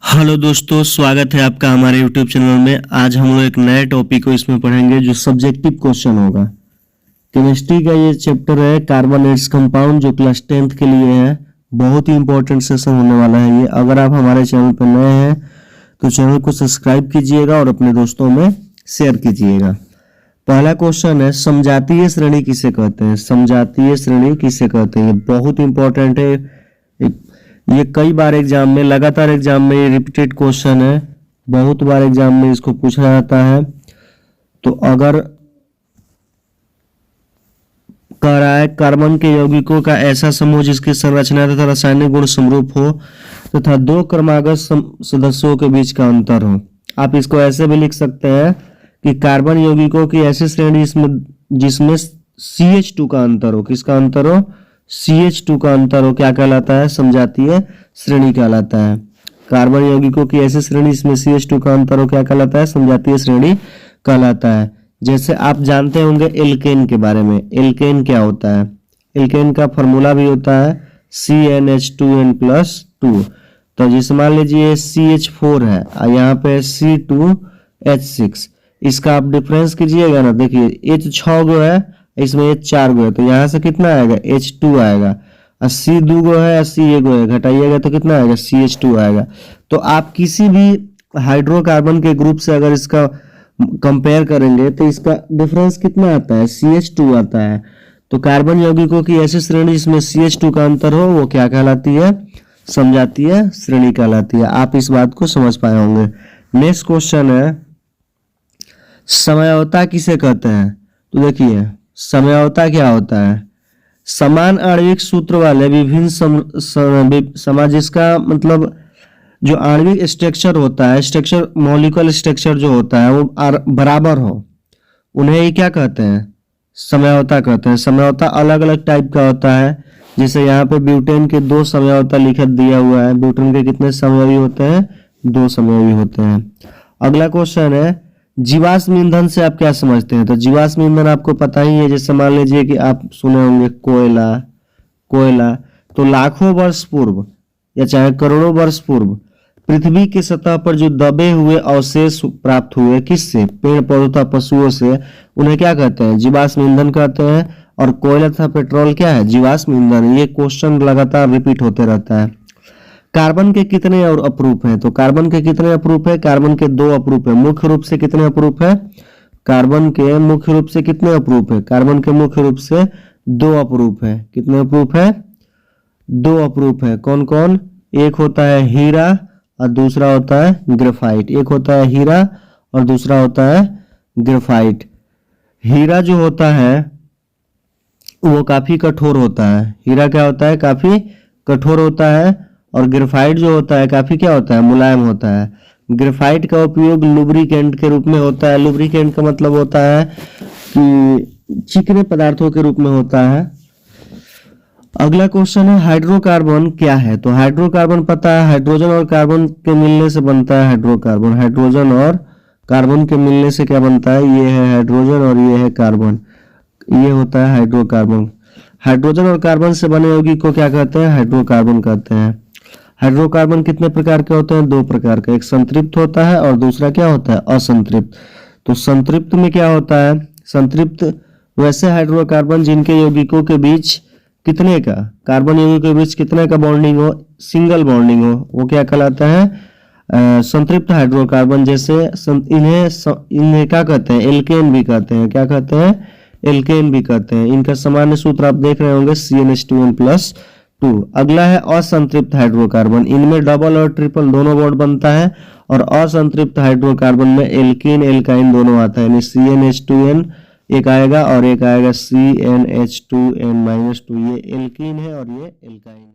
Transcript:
Hello दोस्तों, स्वागत है आपका हमारे YouTube चैनल में। आज हम लोग एक नए टॉपिक को इसमें पढ़ेंगे जो सब्जेक्टिव क्वेश्चन होगा। केमिस्ट्री का ये चैप्टर है कार्बन एड्स कंपाउंड, जो क्लास 10th के लिए है। बहुत ही इंपॉर्टेंट सेशन होने वाला है ये। अगर आप हमारे चैनल पर नए हैं तो चैनल को सब्सक्राइब कीजिएगा और अपने दोस्तों में शेयर कीजिएगा। पहला क्वेश्चन है, समजातीय श्रेणी किसे कहते हैं? समजातीय श्रेणी किसे कहते हैं? ये बहुत इंपॉर्टेंट है। ये कई बार एग्जाम में, लगातार एग्जाम में ये रिपीटेड क्वेश्चन है। बहुत बार एग्जाम में इसको पूछा जाता है। तो अगर कह रहा है कार्बन के यौगिकों का ऐसा समूह जिसकी संरचना तथा रासायनिक गुण समरूप हो तथा दो क्रमागत सदस्यों के बीच का अंतर हो। आप इसको ऐसे भी लिख सकते हैं कि कार्बन यौगिकों की ऐसी श्रेणी जिसमें CH2 का अंतर हो। किसका अंतर हो? CH2 का अंतर हो। क्या कहलाता है? समजातीय श्रेणी कहलाता है। कार्बन यौगिकों की ऐसी श्रेणी जिसमें CH2 का अंतर हो क्या कहलाता है? समजातीय श्रेणी कहलाता है। जैसे आप जानते होंगे एल्केन के बारे में। एल्केन क्या होता है? एल्केन का फॉर्मूला भी होता है CnH2n+2। तो जिस मान लीजिए CH4 है और यहाँ पे C2H6, इसका आप डिफरेंस कीजिएगा ना, देखिए H 6 गो है, इसमें H 4 गो है, तो यहाँ से कितना आएगा? H2 आएगा। और C 2 गो है और C 1 गो है, घटाइएगा तो कितना आएगा? CH2 आएगा। तो आप किसी भी हाइड्रोकार्बन के ग्रुप से अगर इसका कंपेयर करेंगे तो इसका डिफरेंस कितना आता है? CH2 आता है। तो कार्बन यौगिकों की ऐसी श्रेणी जिसमें CH2 का अंतर हो वो क्या कहलाती है? समजातीय श्रेणी कहलाती है। आप इस बात को समझ पाए होंगे। नेक्स्ट क्वेश्चन है, समयावता किसे कहते हैं? तो देखिए समयावता क्या होता है? समान आणविक सूत्र वाले विभिन्न जिसका मतलब जो आणविक स्ट्रक्चर होता है, स्ट्रक्चर मॉलिक्यूलर स्ट्रक्चर जो होता है वो बराबर हो, उन्हें ही क्या कहते हैं? समयावता कहते हैं। समयावता अलग अलग टाइप का होता है। जैसे यहाँ पे ब्यूटेन के 2 समयावता लिखित दिया हुआ है। ब्यूटेन के कितने समयावी होते हैं? 2 समयावी होते हैं। अगला क्वेश्चन है, जीवाश्म ईंधन से आप क्या समझते हैं? तो जीवाश्म ईंधन आपको पता ही है। जैसे मान लीजिए कि आप सुने होंगे कोयला तो लाखों वर्ष पूर्व या चाहे करोड़ों वर्ष पूर्व पृथ्वी की सतह पर जो दबे हुए अवशेष प्राप्त हुए, किससे? पेड़ पौधों तथा पशुओं से, उन्हें क्या कहते हैं? जीवाश्म ईंधन कहते हैं। और कोयला तथा पेट्रोल क्या है? जीवाश्म ईंधन। ये क्वेश्चन लगातार रिपीट होते रहता है। कार्बन के कितने और अप्रूप हैं? तो कार्बन के कितने अप्रूप है? कार्बन के 2 अप्रूप है। मुख्य रूप से कितने अप्रूप है? कार्बन के मुख्य रूप से कितने अप्रूप है? कार्बन के मुख्य रूप से 2 अप्रूप है। कितने अप्रूप है? 2 अप्रूप है। कौन कौन? एक होता है हीरा और दूसरा होता है ग्रेफाइट। एक होता है हीरा और दूसरा होता है ग्रेफाइट। हीरा जो होता है वो काफी कठोर होता है। हीरा क्या होता है? काफी कठोर होता है। और ग्रेफाइट जो होता है काफी क्या होता है? मुलायम होता है। ग्रेफाइट का उपयोग लुब्रिकेंट के रूप में होता है। लुब्रिकेंट का मतलब होता है कि चिकने पदार्थों के रूप में होता है। अगला क्वेश्चन है, हाइड्रोकार्बन क्या है? तो हाइड्रोकार्बन पता है, हाइड्रोजन और कार्बन के मिलने से बनता है हाइड्रोकार्बन। हाइड्रोजन और कार्बन के मिलने से क्या बनता है? ये है हाइड्रोजन और ये है कार्बन। ये होता है हाइड्रोकार्बन। हाइड्रोजन और कार्बन से बने यौगिक को क्या कहते हैं? हाइड्रोकार्बन कहते हैं। हाइड्रोकार्बन कितने प्रकार के होते हैं? 2 प्रकार के। एक संतृप्त होता है और दूसरा क्या होता है? असंतृप्त। तो संतृप्त में क्या होता है? संतृप्त वैसे हाइड्रोकार्बन जिनके यौगिकों के बीच कितने का, कार्बन यौगिकों के बीच कितने का बॉन्डिंग हो? सिंगल बॉन्डिंग हो, वो क्या कहलाता है? संतृप्त हाइड्रोकार्बन। जैसे इन्हें क्या कहते हैं? एल्केन भी कहते हैं। क्या कहते हैं? एल्केन भी कहते हैं। इनका सामान्य सूत्र आप देख रहे होंगे CnH2n+2। अगला है असंतृप्त हाइड्रोकार्बन। इनमें डबल और ट्रिपल दोनों बॉन्ड बनता है। और असंतृप्त हाइड्रोकार्बन में एल्कीन एल्काइन दोनों आता है। यानी CnH2n एक आएगा और एक आएगा CnH2n-2। ये एल्कीन है और ये एल्काइन है।